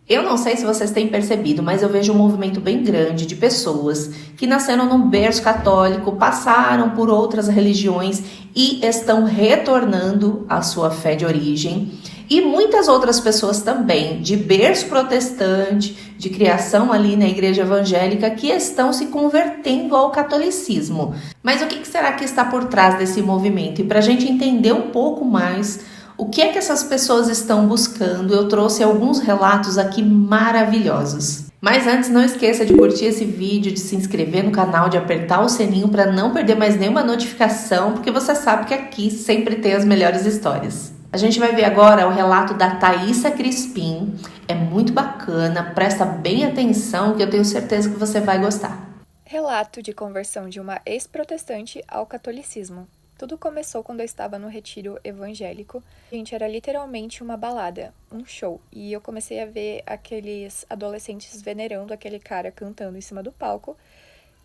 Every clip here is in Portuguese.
Eu não sei se vocês têm percebido, mas eu vejo um movimento bem grande de pessoas que nasceram num berço católico, passaram por outras religiões e estão retornando à sua fé de origem. E muitas outras pessoas também, de berço protestante, de criação ali na igreja evangélica, que estão se convertendo ao catolicismo. Mas o que será que está por trás desse movimento? E para a gente entender um pouco mais o que é que essas pessoas estão buscando, eu trouxe alguns relatos aqui maravilhosos. Mas antes, não esqueça de curtir esse vídeo, de se inscrever no canal, de apertar o sininho para não perder mais nenhuma notificação, porque você sabe que aqui sempre tem as melhores histórias. A gente vai ver agora o relato da Thaísa Crispim. É muito bacana, presta bem atenção que eu tenho certeza que você vai gostar. Relato de conversão de uma ex-protestante ao catolicismo. Tudo começou quando eu estava no retiro evangélico. Gente, era literalmente uma balada, um show. E eu comecei a ver aqueles adolescentes venerando aquele cara cantando em cima do palco.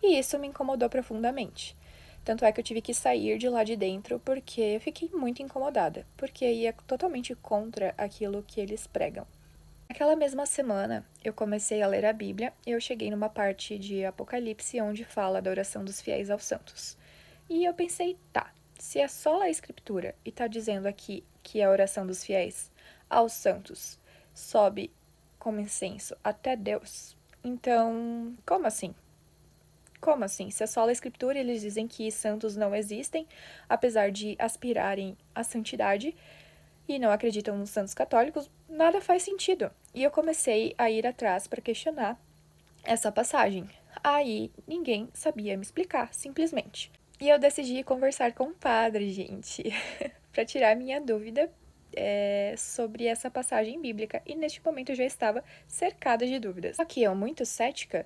E isso me incomodou profundamente. Tanto é que eu tive que sair de lá de dentro porque eu fiquei muito incomodada. Porque ia totalmente contra aquilo que eles pregam. Naquela mesma semana, eu comecei a ler a Bíblia e eu cheguei numa parte de Apocalipse onde fala da oração dos fiéis aos santos. E eu pensei, tá, se é só a Escritura e tá dizendo aqui que a oração dos fiéis aos santos sobe como incenso até Deus, então, como assim? Como assim? Se é só a Escritura, eles dizem que santos não existem, apesar de aspirarem à santidade, e não acreditam nos santos católicos, nada faz sentido. E eu comecei a ir atrás para questionar essa passagem. Aí ninguém sabia me explicar, simplesmente. E eu decidi conversar com o padre, gente, para tirar minha dúvida sobre essa passagem bíblica. E neste momento eu já estava cercada de dúvidas. Só que eu, muito cética,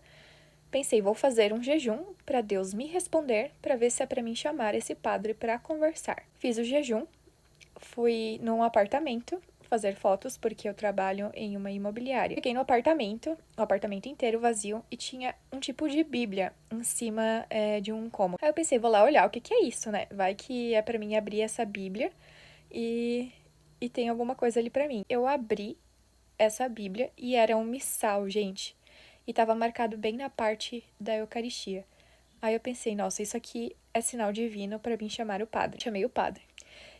pensei, vou fazer um jejum para Deus me responder, para ver se é para mim chamar esse padre para conversar. Fiz o jejum, fui num apartamento fazer fotos, porque eu trabalho em uma imobiliária. Fiquei no apartamento, o apartamento inteiro vazio, e tinha um tipo de bíblia em cima de um cômodo. Aí eu pensei, vou lá olhar o que é isso, né? Vai que é pra mim abrir essa bíblia e tem alguma coisa ali pra mim. Eu abri essa bíblia e era um missal, gente. E tava marcado bem na parte da Eucaristia. Aí eu pensei, nossa, isso aqui é sinal divino pra mim chamar o padre. Chamei o padre.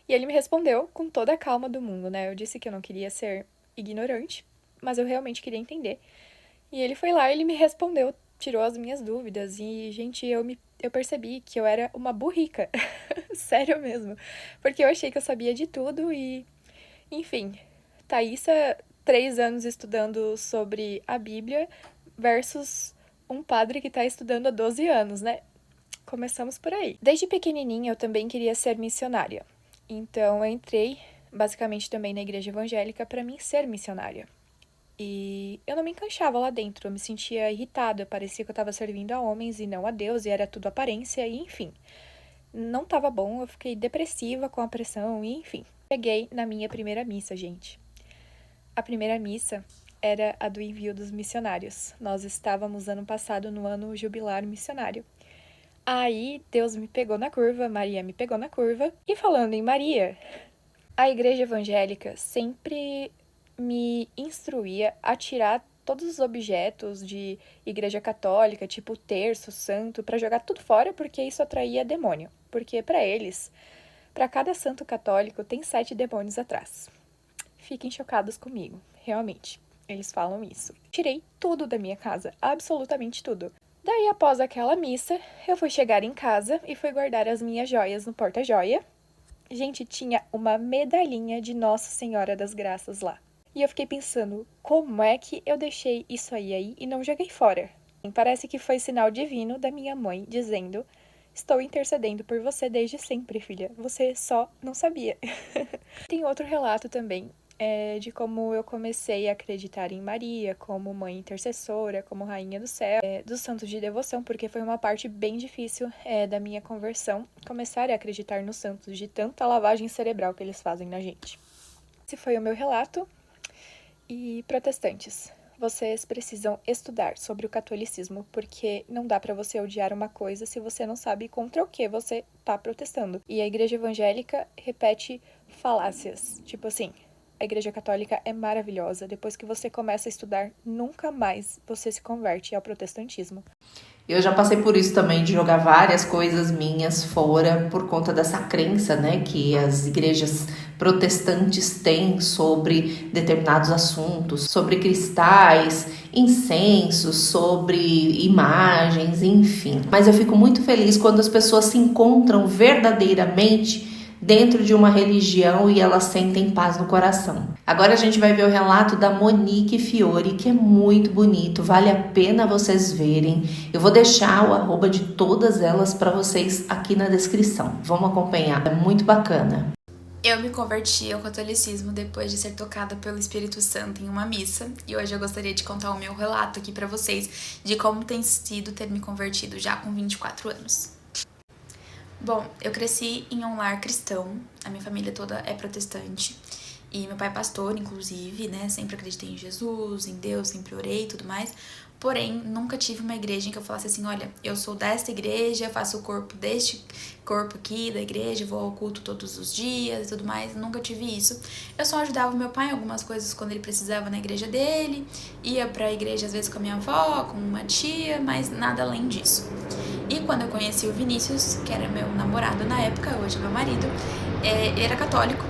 E ele me respondeu com toda a calma do mundo, né? Eu disse que eu não queria ser ignorante, mas eu realmente queria entender. E ele foi lá, ele me respondeu, tirou as minhas dúvidas. E, gente, eu percebi que eu era uma burrica. Sério mesmo. Porque eu achei que eu sabia de tudo e... Enfim, Thaísa, 3 anos estudando sobre a Bíblia versus um padre que tá estudando há 12 anos, né? Começamos por aí. Desde pequenininha eu também queria ser missionária. Então, eu entrei, basicamente, também na igreja evangélica para mim ser missionária. E eu não me encaixava lá dentro, eu me sentia irritada, parecia que eu estava servindo a homens e não a Deus, e era tudo aparência, e enfim. Não estava bom, eu fiquei depressiva com a pressão, e enfim. Cheguei na minha primeira missa, gente. A primeira missa era a do envio dos missionários. Nós estávamos ano passado no ano jubilar missionário. Aí Deus me pegou na curva, Maria me pegou na curva. E falando em Maria, a igreja evangélica sempre me instruía a tirar todos os objetos de igreja católica, tipo terço, santo, para jogar tudo fora, porque isso atraía demônio. Porque para eles, para cada santo católico tem 7 demônios atrás. Fiquem chocados comigo, realmente. Eles falam isso. Tirei tudo da minha casa, absolutamente tudo. Daí, após aquela missa, eu fui chegar em casa e fui guardar as minhas joias no porta-joia. Gente, tinha uma medalhinha de Nossa Senhora das Graças lá. E eu fiquei pensando, como é que eu deixei isso aí e não joguei fora? Parece que foi sinal divino da minha mãe dizendo: estou intercedendo por você desde sempre, filha. Você só não sabia. Tem outro relato também de como eu comecei a acreditar em Maria como mãe intercessora, como rainha do céu, dos santos de devoção, porque foi uma parte bem difícil da minha conversão, começar a acreditar nos santos, de tanta lavagem cerebral que eles fazem na gente. Esse foi o meu relato. E protestantes, vocês precisam estudar sobre o catolicismo, porque não dá pra você odiar uma coisa se você não sabe contra o que você tá protestando. E a igreja evangélica repete falácias, tipo assim: A Igreja Católica é maravilhosa. Depois que você começa a estudar, nunca mais você se converte ao protestantismo. Eu já passei por isso também, de jogar várias coisas minhas fora por conta dessa crença, né, que as igrejas protestantes têm sobre determinados assuntos, sobre cristais, incensos, sobre imagens, enfim. Mas eu fico muito feliz quando as pessoas se encontram verdadeiramente dentro de uma religião e elas sentem paz no coração. Agora a gente vai ver o relato da Monique Fiore, que é muito bonito, vale a pena vocês verem. Eu vou deixar o arroba de todas elas para vocês aqui na descrição. Vamos acompanhar, é muito bacana. Eu me converti ao catolicismo depois de ser tocada pelo Espírito Santo em uma missa, e hoje eu gostaria de contar o meu relato aqui para vocês de como tem sido ter me convertido já com 24 anos. Bom, eu cresci em um lar cristão, a minha família toda é protestante, e meu pai é pastor, inclusive, né, sempre acreditei em Jesus, em Deus, sempre orei e tudo mais, porém, nunca tive uma igreja em que eu falasse assim, olha, eu sou desta igreja, faço o corpo deste corpo aqui da igreja, vou ao culto todos os dias e tudo mais, nunca tive isso. Eu só ajudava o meu pai em algumas coisas quando ele precisava na igreja dele, ia pra igreja às vezes com a minha avó, com uma tia, mas nada além disso. E quando eu conheci o Vinícius, que era meu namorado na época, hoje é meu marido, ele era católico.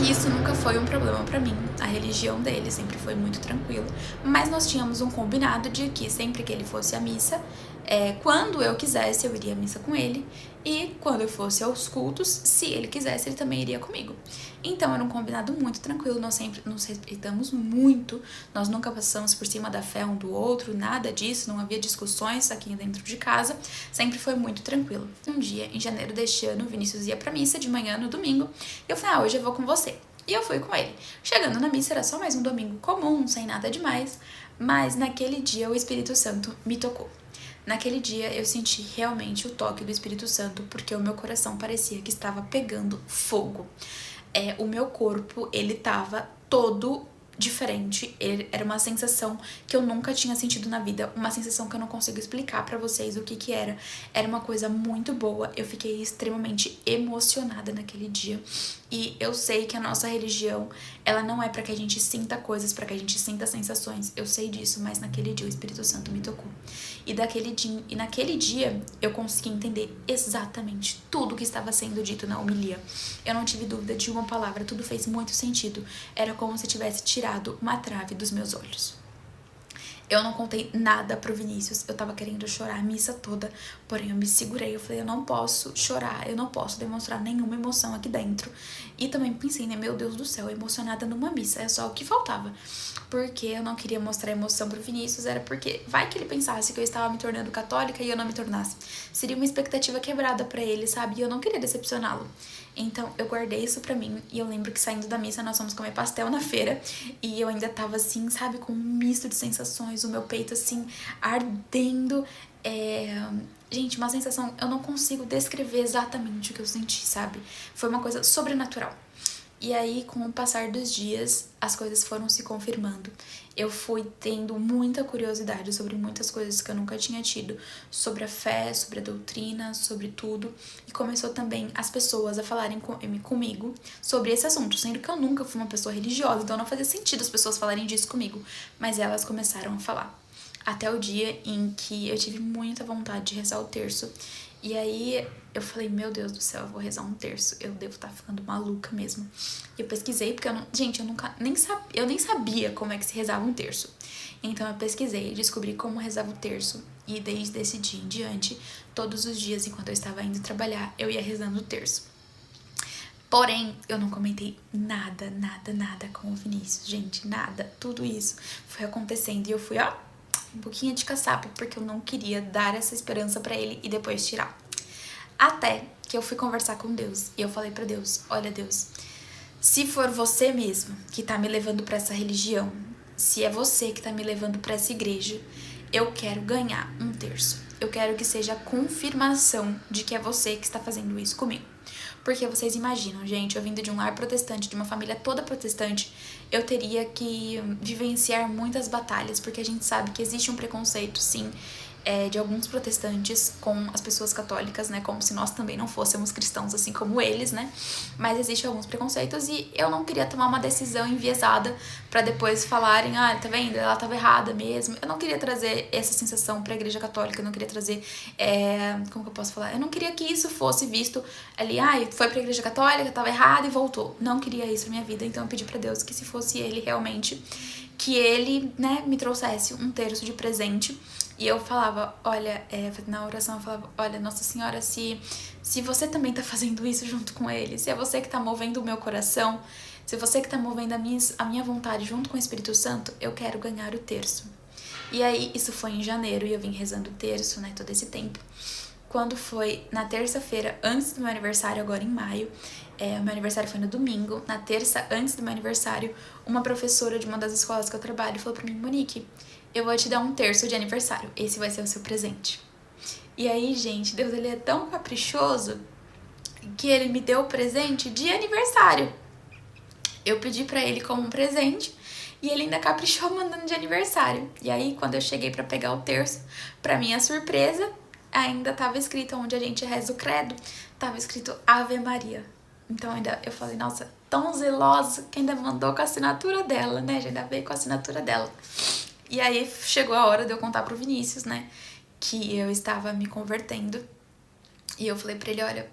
E isso nunca foi um problema pra mim, a religião dele sempre foi muito tranquila. Mas nós tínhamos um combinado de que sempre que ele fosse à missa, quando eu quisesse eu iria à missa com ele, e quando eu fosse aos cultos, se ele quisesse ele também iria comigo. Então era um combinado muito tranquilo, nós sempre nos respeitamos muito, nós nunca passamos por cima da fé um do outro, nada disso, não havia discussões aqui dentro de casa, sempre foi muito tranquilo. Um dia, em janeiro deste ano, o Vinícius ia pra missa de manhã no domingo, e eu falei, hoje eu vou com você. E eu fui com ele. Chegando na missa, era só mais um domingo comum, sem nada demais, mas naquele dia o Espírito Santo me tocou. Naquele dia eu senti realmente o toque do Espírito Santo, porque o meu coração parecia que estava pegando fogo. O meu corpo, ele estava todo diferente, era uma sensação que eu nunca tinha sentido na vida, uma sensação que eu não consigo explicar pra vocês o que era. Era uma coisa muito boa, eu fiquei extremamente emocionada naquele dia. E eu sei que a nossa religião, ela não é pra que a gente sinta coisas, pra que a gente sinta sensações, eu sei disso, mas naquele dia o Espírito Santo me tocou. E naquele dia eu consegui entender exatamente tudo que estava sendo dito na homilia. Eu não tive dúvida de uma palavra, tudo fez muito sentido. Era como se tivesse tirado uma trave dos meus olhos. Eu não contei nada pro Vinícius, eu tava querendo chorar a missa toda, porém eu me segurei, eu falei, eu não posso chorar, eu não posso demonstrar nenhuma emoção aqui dentro. E também pensei, né, meu Deus do céu, emocionada numa missa, é só o que faltava. Porque eu não queria mostrar emoção pro Vinícius, era porque vai que ele pensasse que eu estava me tornando católica e eu não me tornasse. Seria uma expectativa quebrada pra ele, sabe, e eu não queria decepcioná-lo. Então eu guardei isso pra mim, e eu lembro que saindo da missa nós fomos comer pastel na feira, e eu ainda tava assim, sabe, com um misto de sensações, o meu peito assim, ardendo, gente, uma sensação, eu não consigo descrever exatamente o que eu senti, sabe, foi uma coisa sobrenatural. E aí, com o passar dos dias, as coisas foram se confirmando. Eu fui tendo muita curiosidade sobre muitas coisas que eu nunca tinha tido, sobre a fé, sobre a doutrina, sobre tudo. E começou também as pessoas a falarem comigo sobre esse assunto, sendo que eu nunca fui uma pessoa religiosa, então não fazia sentido as pessoas falarem disso comigo. Mas elas começaram a falar. Até o dia em que eu tive muita vontade de rezar o terço. E aí eu falei, meu Deus do céu, eu vou rezar um terço, eu devo estar ficando maluca mesmo. E eu pesquisei, porque eu nem sabia como é que se rezava um terço. Então eu pesquisei e descobri como rezava o terço. E desde esse dia em diante, todos os dias enquanto eu estava indo trabalhar, eu ia rezando o terço. Porém, eu não comentei nada com o Vinícius, gente, nada. Tudo isso foi acontecendo e eu fui, um pouquinho de caçapa, porque eu não queria dar essa esperança pra ele e depois tirar. Até que eu fui conversar com Deus e eu falei pra Deus, olha Deus, se for você mesmo que tá me levando pra essa religião, se é você que tá me levando pra essa igreja, eu quero ganhar um terço. Eu quero que seja a confirmação de que é você que está fazendo isso comigo. Porque vocês imaginam, gente, eu vindo de um lar protestante, de uma família toda protestante, eu teria que vivenciar muitas batalhas, porque a gente sabe que existe um preconceito, sim, de alguns protestantes com as pessoas católicas, né? Como se nós também não fôssemos cristãos assim como eles, né? Mas existem alguns preconceitos e eu não queria tomar uma decisão enviesada pra depois falarem, ah, tá vendo? Ela tava errada mesmo. Eu não queria trazer essa sensação pra igreja católica, eu não queria trazer, como que eu posso falar? Eu não queria que isso fosse visto ali, foi pra igreja católica, tava errada e voltou. Não queria isso na minha vida, então eu pedi pra Deus que se fosse ele realmente, que ele, né, me trouxesse um terço de presente. E eu falava, olha, na oração eu falava, olha, Nossa Senhora, se você também tá fazendo isso junto com ele, se é você que tá movendo o meu coração, se é você que tá movendo a minha vontade junto com o Espírito Santo, eu quero ganhar o terço. E aí, isso foi em janeiro, e eu vim rezando o terço, né, todo esse tempo. Quando foi na terça-feira, antes do meu aniversário, agora em maio, o meu aniversário foi no domingo, na terça, antes do meu aniversário, uma professora de uma das escolas que eu trabalho falou pra mim, Monique, eu vou te dar um terço de aniversário, esse vai ser o seu presente. E aí, gente, Deus, ele é tão caprichoso que ele me deu o presente de aniversário. Eu pedi pra ele como um presente e ele ainda caprichou mandando de aniversário. E aí, quando eu cheguei pra pegar o terço, pra minha surpresa, ainda tava escrito onde a gente reza o credo, tava escrito Ave Maria. Então ainda eu falei, nossa, tão zelosa que ainda mandou com a assinatura dela, né? Já ainda veio com a assinatura dela. E aí chegou a hora de eu contar pro Vinícius, né, que eu estava me convertendo. E eu falei pra ele, olha,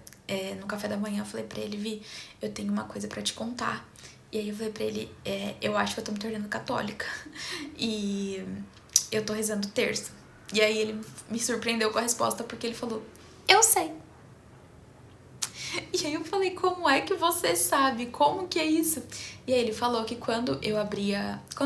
no café da manhã eu falei pra ele, Vi, eu tenho uma coisa pra te contar. E aí eu falei pra ele, eu acho que eu tô me tornando católica. E eu tô rezando terço. E aí ele me surpreendeu com a resposta, porque ele falou, eu sei. E aí eu falei, como é que você sabe? Como que é isso? E aí ele falou que quando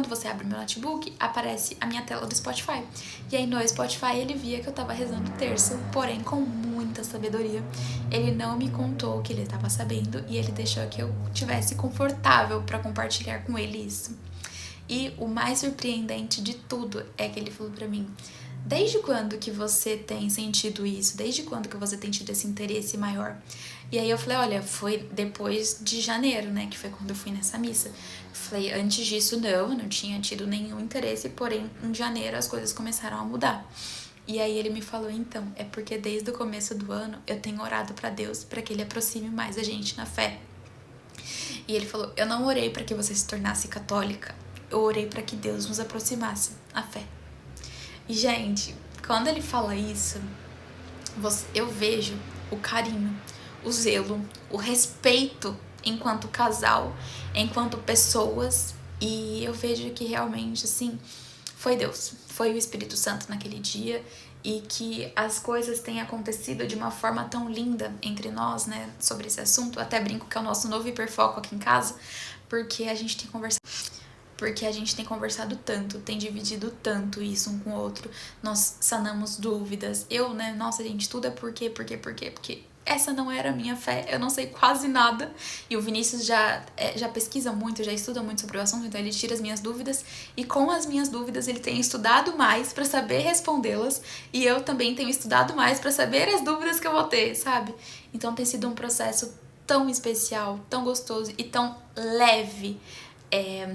você abre meu notebook, aparece a minha tela do Spotify. E aí no Spotify ele via que eu tava rezando terço, porém com muita sabedoria. Ele não me contou que ele tava sabendo e ele deixou que eu tivesse confortável pra compartilhar com ele isso. E o mais surpreendente de tudo é que ele falou pra mim, desde quando que você tem sentido isso? Desde quando que você tem tido esse interesse maior? E aí eu falei, olha, foi depois de janeiro, né, que foi quando eu fui nessa missa. Eu falei, antes disso não tinha tido nenhum interesse, porém em janeiro as coisas começaram a mudar. E aí ele me falou, então, é porque desde o começo do ano eu tenho orado pra Deus pra que ele aproxime mais a gente na fé. E ele falou, eu não orei pra que você se tornasse católica, eu orei pra que Deus nos aproximasse à fé. E, gente, quando ele fala isso, eu vejo o carinho, o zelo, o respeito enquanto casal, enquanto pessoas, e eu vejo que realmente, assim, foi Deus, foi o Espírito Santo naquele dia, e que as coisas têm acontecido de uma forma tão linda entre nós, né, sobre esse assunto. Eu até brinco que é o nosso novo hiperfoco aqui em casa, porque a gente tem conversado tanto, tem dividido tanto isso um com o outro, nós sanamos dúvidas, nossa gente, tudo é porque essa não era a minha fé, eu não sei quase nada, e o Vinícius já pesquisa muito, já estuda muito sobre o assunto, então ele tira as minhas dúvidas, e com as minhas dúvidas ele tem estudado mais pra saber respondê-las, e eu também tenho estudado mais pra saber as dúvidas que eu vou ter, sabe? Então tem sido um processo tão especial, tão gostoso e tão leve.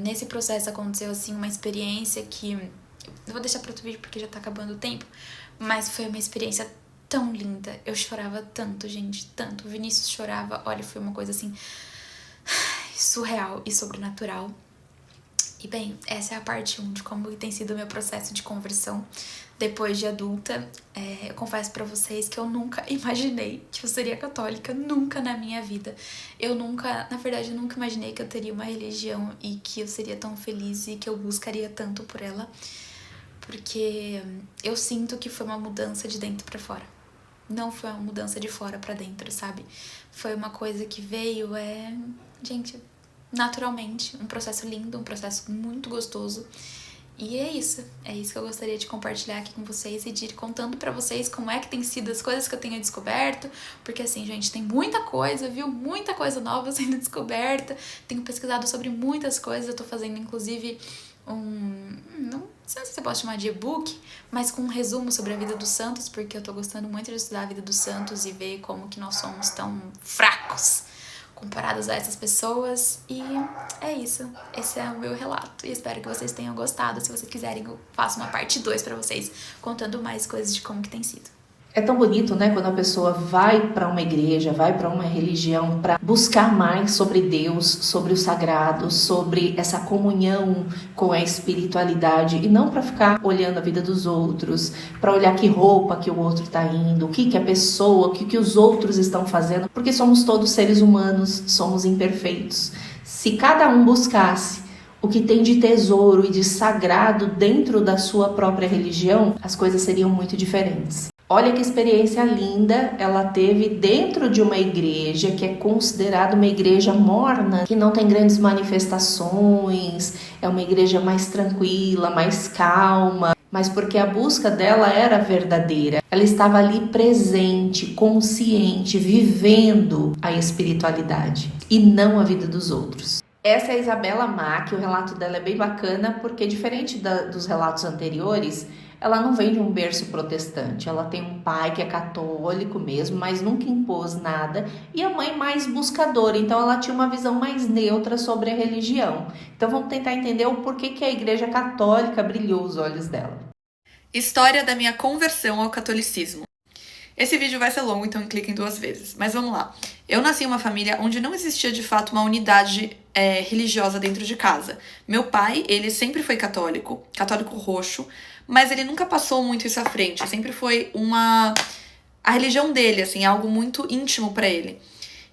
Nesse processo aconteceu assim uma experiência que eu vou deixar para outro vídeo porque já tá acabando o tempo, mas foi uma experiência tão linda. Eu chorava tanto, gente, tanto. O Vinícius chorava, olha, foi uma coisa assim surreal e sobrenatural. E bem, essa é a parte 1 de como tem sido o meu processo de conversão depois de adulta. Eu confesso pra vocês que eu nunca imaginei que eu seria católica, nunca na minha vida. Na verdade, eu nunca imaginei que eu teria uma religião e que eu seria tão feliz e que eu buscaria tanto por ela. Porque eu sinto que foi uma mudança de dentro pra fora. Não foi uma mudança de fora pra dentro, sabe? Foi uma coisa que veio, gente, naturalmente. Um processo lindo, um processo muito gostoso. E é isso que eu gostaria de compartilhar aqui com vocês e de ir contando pra vocês como é que tem sido as coisas que eu tenho descoberto, porque assim, gente, tem muita coisa, viu? Muita coisa nova sendo descoberta, tenho pesquisado sobre muitas coisas, eu tô fazendo inclusive não sei se você pode chamar de e-book, mas com um resumo sobre a vida dos santos, porque eu tô gostando muito de estudar a vida dos santos e ver como que nós somos tão fracos comparadas a essas pessoas. E é isso. Esse é o meu relato. E espero que vocês tenham gostado. Se vocês quiserem, eu faço uma parte 2 pra vocês, contando mais coisas de como que tem sido. É tão bonito, né, quando a pessoa vai para uma igreja, vai para uma religião para buscar mais sobre Deus, sobre o sagrado, sobre essa comunhão com a espiritualidade e não para ficar olhando a vida dos outros, para olhar que roupa que o outro está indo, o que a pessoa, o que os outros estão fazendo, porque somos todos seres humanos, somos imperfeitos. Se cada um buscasse o que tem de tesouro e de sagrado dentro da sua própria religião, as coisas seriam muito diferentes. Olha que experiência linda ela teve dentro de uma igreja que é considerada uma igreja morna, que não tem grandes manifestações, é uma igreja mais tranquila, mais calma, mas porque a busca dela era verdadeira. Ela estava ali presente, consciente, vivendo a espiritualidade e não a vida dos outros. Essa é a Isabela Mack, o relato dela é bem bacana porque diferente dos relatos anteriores, ela não vem de um berço protestante, ela tem um pai que é católico mesmo, mas nunca impôs nada, e a mãe mais buscadora, então ela tinha uma visão mais neutra sobre a religião. Então vamos tentar entender o porquê que a igreja católica brilhou os olhos dela. História da minha conversão ao catolicismo. Esse vídeo vai ser longo, então cliquem 2 vezes, mas vamos lá. Eu nasci em uma família onde não existia de fato uma unidade religiosa dentro de casa. Meu pai, ele sempre foi católico, católico roxo, mas ele nunca passou muito isso à frente, sempre foi a religião dele, assim, algo muito íntimo pra ele.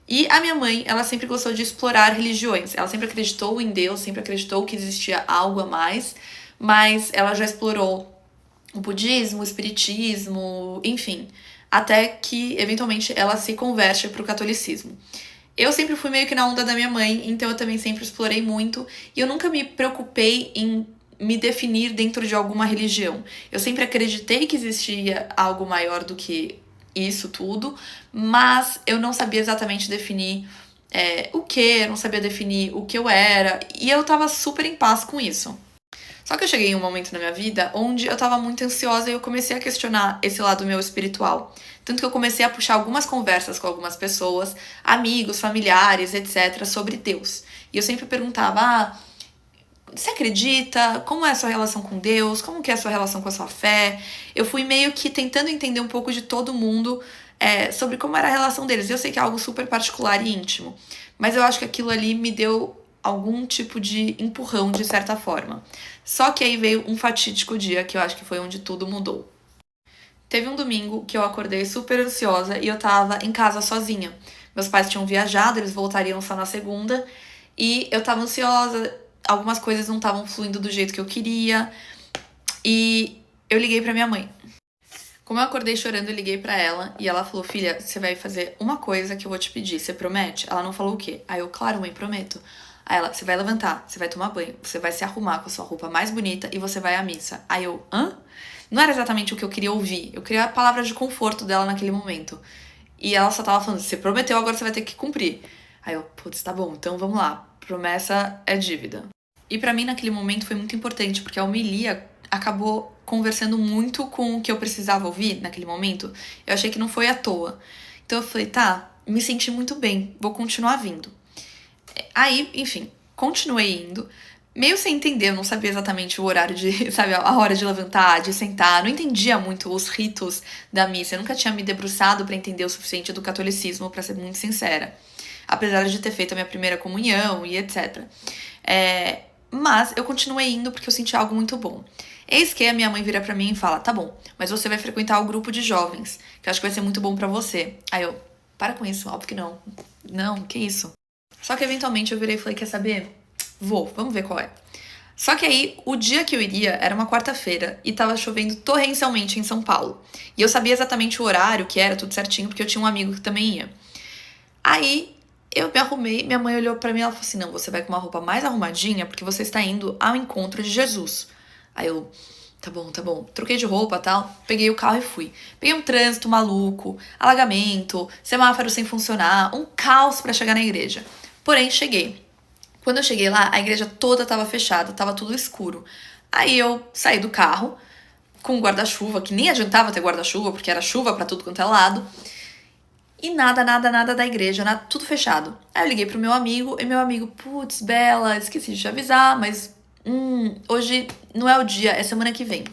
E a minha mãe, ela sempre gostou de explorar religiões, ela sempre acreditou em Deus, sempre acreditou que existia algo a mais, mas ela já explorou o budismo, o espiritismo, enfim, até que, eventualmente, ela se converte pro catolicismo. Eu sempre fui meio que na onda da minha mãe, então eu também sempre explorei muito, e eu nunca me preocupei em me definir dentro de alguma religião. Eu sempre acreditei que existia algo maior do que isso tudo, mas eu não sabia exatamente definir o que, eu não sabia definir o que eu era, e eu tava super em paz com isso. Só que eu cheguei em um momento na minha vida onde eu tava muito ansiosa e eu comecei a questionar esse lado meu espiritual. Tanto que eu comecei a puxar algumas conversas com algumas pessoas, amigos, familiares, etc., sobre Deus. E eu sempre perguntava, você acredita? Como é a sua relação com Deus? Como que é a sua relação com a sua fé? Eu fui meio que tentando entender um pouco de todo mundo sobre como era a relação deles. Eu sei que é algo super particular e íntimo, mas eu acho que aquilo ali me deu algum tipo de empurrão, de certa forma. Só que aí veio um fatídico dia, que eu acho que foi onde tudo mudou. Teve um domingo que eu acordei super ansiosa e eu tava em casa sozinha. Meus pais tinham viajado, eles voltariam só na segunda, e eu tava ansiosa, algumas coisas não estavam fluindo do jeito que eu queria, e eu liguei pra minha mãe. Como eu acordei chorando, eu liguei pra ela, e ela falou, filha, você vai fazer uma coisa que eu vou te pedir, você promete? Ela não falou o quê? Aí eu, claro, mãe, prometo. Aí ela, você vai levantar, você vai tomar banho, você vai se arrumar com a sua roupa mais bonita e você vai à missa. Aí eu, hã? Não era exatamente o que eu queria ouvir, eu queria a palavra de conforto dela naquele momento. E ela só tava falando, você prometeu, agora você vai ter que cumprir. Aí eu, putz, tá bom, então vamos lá, promessa é dívida. E pra mim naquele momento foi muito importante, porque a homilia acabou conversando muito com o que eu precisava ouvir naquele momento. Eu achei que não foi à toa. Então eu falei, tá, me senti muito bem, vou continuar vindo. Aí, enfim, continuei indo, meio sem entender, eu não sabia exatamente o horário de, sabe, a hora de levantar, de sentar, não entendia muito os ritos da missa, eu nunca tinha me debruçado pra entender o suficiente do catolicismo, pra ser muito sincera, apesar de ter feito a minha primeira comunhão e etc. Mas eu continuei indo porque eu senti algo muito bom. Eis que a minha mãe vira pra mim e fala, tá bom, mas você vai frequentar o grupo de jovens, que eu acho que vai ser muito bom pra você. Aí eu, para com isso, óbvio que não. Não, que isso? Só que eventualmente eu virei e falei, quer saber? Vamos ver qual é. Só que aí, o dia que eu iria era uma quarta-feira e tava chovendo torrencialmente em São Paulo. E eu sabia exatamente o horário que era, tudo certinho, porque eu tinha um amigo que também ia. Aí, eu me arrumei, minha mãe olhou pra mim e ela falou assim, não, você vai com uma roupa mais arrumadinha porque você está indo ao encontro de Jesus. Aí eu, tá bom. Troquei de roupa e tal, peguei o carro e fui. Peguei um trânsito maluco, alagamento, semáforo sem funcionar, um caos pra chegar na igreja. Porém, cheguei. Quando eu cheguei lá, a igreja toda tava fechada, tava tudo escuro. Aí eu saí do carro com um guarda-chuva, que nem adiantava ter guarda-chuva, porque era chuva pra tudo quanto é lado. E nada da igreja, tudo fechado. Aí eu liguei pro meu amigo, e meu amigo, putz, Bela, esqueci de te avisar, mas hoje não é o dia, é semana que vem.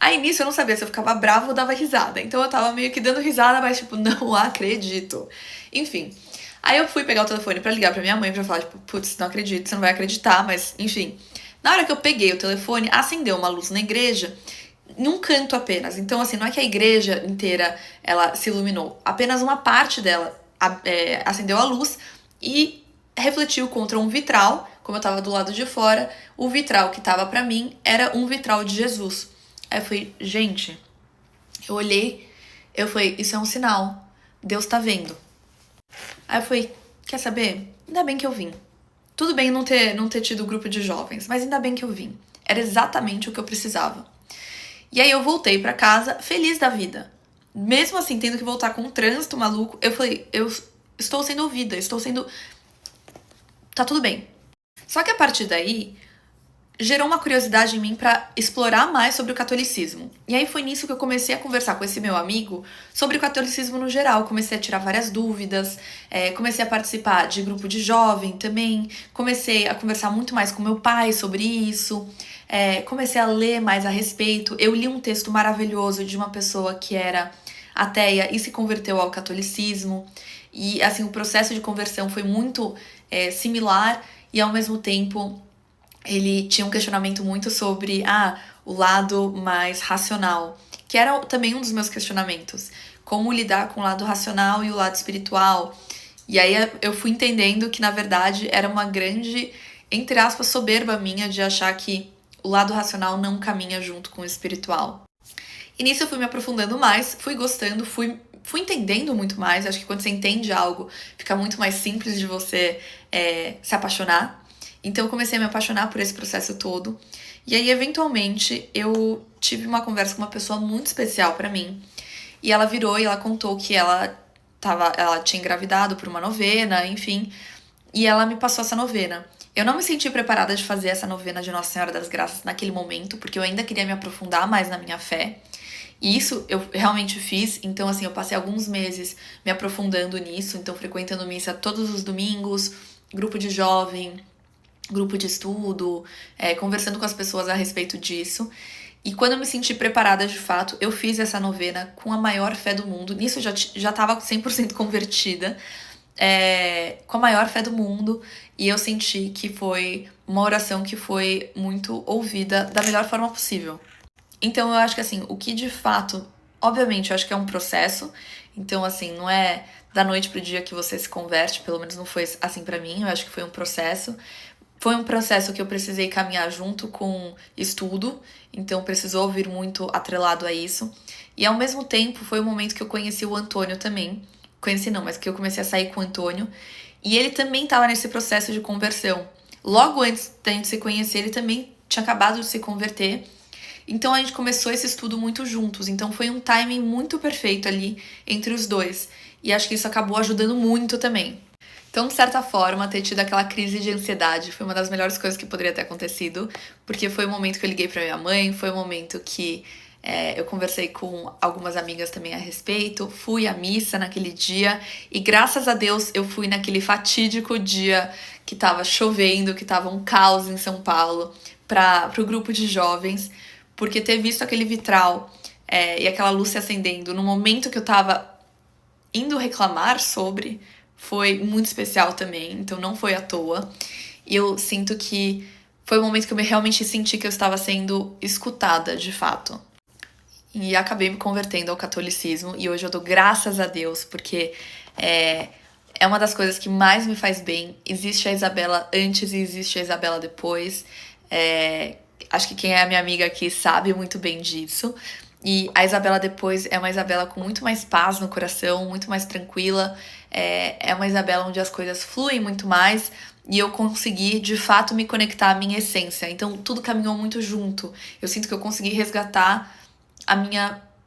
Aí nisso eu não sabia se eu ficava brava ou dava risada. Então eu tava meio que dando risada, mas tipo, não acredito. Enfim. Aí eu fui pegar o telefone pra ligar pra minha mãe pra falar, tipo, putz, não acredito, você não vai acreditar, mas enfim. Na hora que eu peguei o telefone, acendeu uma luz na igreja, num canto apenas. Então, assim, não é que a igreja inteira ela se iluminou, apenas uma parte dela acendeu a luz e refletiu contra um vitral. Como eu tava do lado de fora, o vitral que tava pra mim era um vitral de Jesus. Aí eu falei, gente, eu olhei, eu falei, isso é um sinal, Deus tá vendo. Aí eu falei, quer saber? Ainda bem que eu vim. Tudo bem não ter tido grupo de jovens, mas ainda bem que eu vim. Era exatamente o que eu precisava. E aí eu voltei pra casa, feliz da vida. Mesmo assim, tendo que voltar com um trânsito maluco, eu falei, eu estou sendo ouvida, tá tudo bem. Só que a partir daí, gerou uma curiosidade em mim pra explorar mais sobre o catolicismo. E aí foi nisso que eu comecei a conversar com esse meu amigo sobre o catolicismo no geral. Comecei a tirar várias dúvidas, comecei a participar de grupo de jovem também, comecei a conversar muito mais com meu pai sobre isso, comecei a ler mais a respeito. Eu li um texto maravilhoso de uma pessoa que era ateia e se converteu ao catolicismo. E assim, o processo de conversão foi muito similar e ao mesmo tempo ele tinha um questionamento muito sobre o lado mais racional, que era também um dos meus questionamentos. Como lidar com o lado racional e o lado espiritual. E aí eu fui entendendo que, na verdade, era uma grande, entre aspas, soberba minha de achar que o lado racional não caminha junto com o espiritual. E nisso eu fui me aprofundando mais, fui gostando, fui entendendo muito mais. Acho que quando você entende algo, fica muito mais simples de você se apaixonar. Então eu comecei a me apaixonar por esse processo todo. E aí, eventualmente, eu tive uma conversa com uma pessoa muito especial pra mim. E ela virou e ela contou que ela tinha engravidado por uma novena, enfim. E ela me passou essa novena. Eu não me senti preparada de fazer essa novena de Nossa Senhora das Graças naquele momento, porque eu ainda queria me aprofundar mais na minha fé. E isso eu realmente fiz. Então, assim, eu passei alguns meses me aprofundando nisso. Então, frequentando missa todos os domingos, grupo de jovem, grupo de estudo, conversando com as pessoas a respeito disso. E quando eu me senti preparada de fato, eu fiz essa novena com a maior fé do mundo. Nisso eu já estava 100% convertida, com a maior fé do mundo. E eu senti que foi uma oração que foi muito ouvida da melhor forma possível. Então eu acho que assim, o que de fato, obviamente eu acho que é um processo. Então assim, não é da noite pro dia que você se converte, pelo menos não foi assim pra mim. Eu acho que foi um processo. Foi um processo que eu precisei caminhar junto com estudo, então precisou vir muito atrelado a isso. E ao mesmo tempo foi o momento que eu conheci o Antônio também. Conheci não, mas que eu comecei a sair com o Antônio. E ele também estava nesse processo de conversão. Logo antes da gente se conhecer, ele também tinha acabado de se converter. Então a gente começou esse estudo muito juntos. Então foi um timing muito perfeito ali entre os dois. E acho que isso acabou ajudando muito também. Então, de certa forma, ter tido aquela crise de ansiedade foi uma das melhores coisas que poderia ter acontecido, porque foi o momento que eu liguei pra minha mãe, foi o momento que eu conversei com algumas amigas também a respeito, fui à missa naquele dia, e graças a Deus eu fui naquele fatídico dia que tava chovendo, que tava um caos em São Paulo, pro grupo de jovens, porque ter visto aquele vitral e aquela luz se acendendo no momento que eu tava indo reclamar sobre, foi muito especial também, então não foi à toa. E eu sinto que foi o momento que eu realmente senti que eu estava sendo escutada, de fato. E acabei me convertendo ao catolicismo, e hoje eu dou graças a Deus, porque é uma das coisas que mais me faz bem. Existe a Isabela antes e existe a Isabela depois. Acho que quem é a minha amiga aqui sabe muito bem disso. E a Isabela depois é uma Isabela com muito mais paz no coração, muito mais tranquila. É uma Isabela onde as coisas fluem muito mais e eu consegui, de fato, me conectar à minha essência. Então, tudo caminhou muito junto. Eu sinto que eu consegui resgatar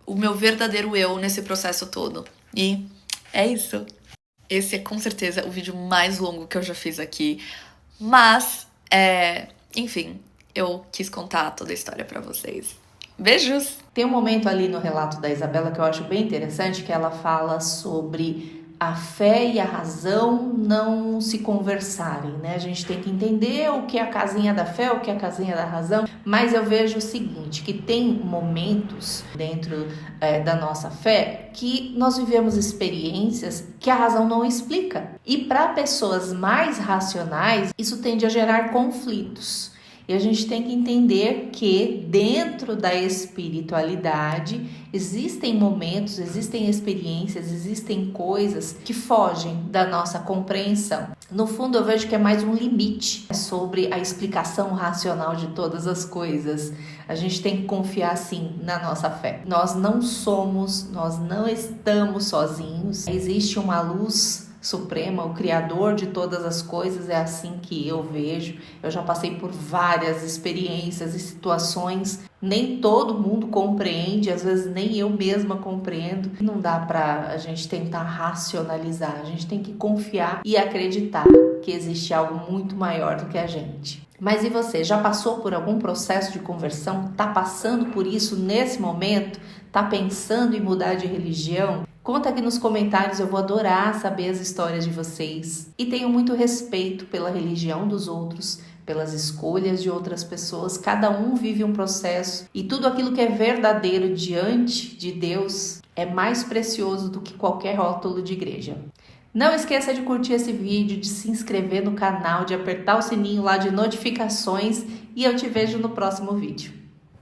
o meu verdadeiro eu nesse processo todo. E é isso. Esse é, com certeza, o vídeo mais longo que eu já fiz aqui. Mas, enfim, eu quis contar toda a história pra vocês. Beijos! Tem um momento ali no relato da Isabela que eu acho bem interessante, que ela fala sobre a fé e a razão não se conversarem, né? A gente tem que entender o que é a casinha da fé, o que é a casinha da razão, mas eu vejo o seguinte, que tem momentos dentro da nossa fé que nós vivemos experiências que a razão não explica. E para pessoas mais racionais, isso tende a gerar conflitos. E a gente tem que entender que dentro da espiritualidade existem momentos, existem experiências, existem coisas que fogem da nossa compreensão. No fundo, eu vejo que é mais um limite sobre a explicação racional de todas as coisas. A gente tem que confiar, sim, na nossa fé. Nós não estamos sozinhos. Existe uma luz suprema, o Criador de todas as coisas, é assim que eu vejo. Eu já passei por várias experiências e situações, nem todo mundo compreende, às vezes nem eu mesma compreendo. Não dá pra a gente tentar racionalizar, a gente tem que confiar e acreditar que existe algo muito maior do que a gente. Mas e você, já passou por algum processo de conversão? Tá passando por isso nesse momento? Tá pensando em mudar de religião? Conta aqui nos comentários, eu vou adorar saber as histórias de vocês. E tenham muito respeito pela religião dos outros, pelas escolhas de outras pessoas. Cada um vive um processo e tudo aquilo que é verdadeiro diante de Deus é mais precioso do que qualquer rótulo de igreja. Não esqueça de curtir esse vídeo, de se inscrever no canal, de apertar o sininho lá de notificações e eu te vejo no próximo vídeo.